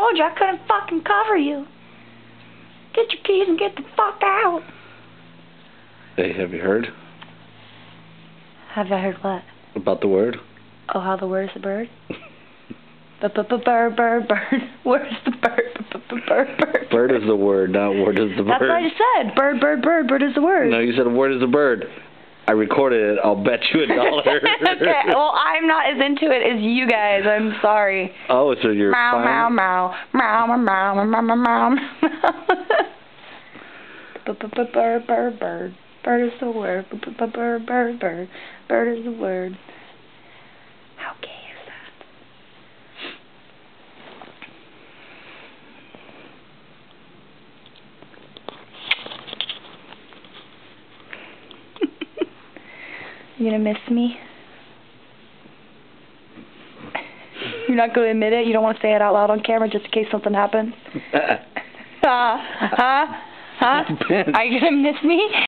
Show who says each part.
Speaker 1: told you I couldn't fucking cover you. Get your keys and get the fuck out.
Speaker 2: Hey, have you heard?
Speaker 1: Have I heard what?
Speaker 2: About the word?
Speaker 1: Oh, how the word is a bird? Bird, bird, bird. Where's the bird? Bird, bird.
Speaker 2: Bird is the word, not word is the bird.
Speaker 1: That's what I just said. Bird, bird, bird. Bird is the word.
Speaker 2: No, you said word is the bird. I recorded it. I'll bet you $1.
Speaker 1: Okay, well, I'm not as into it as you guys. I'm sorry.
Speaker 2: Oh, so you're
Speaker 1: meow,
Speaker 2: fine?
Speaker 1: meow, meow, meow, meow, meow, meow, meow, meow. Bird, bird, bird. Bird is the word. Bird, bird, bird. Bird is the word. How gay is that? You gonna miss me? You're not gonna admit it? You don't want to say it out loud on camera just in case something happens? Huh? Are you gonna miss me?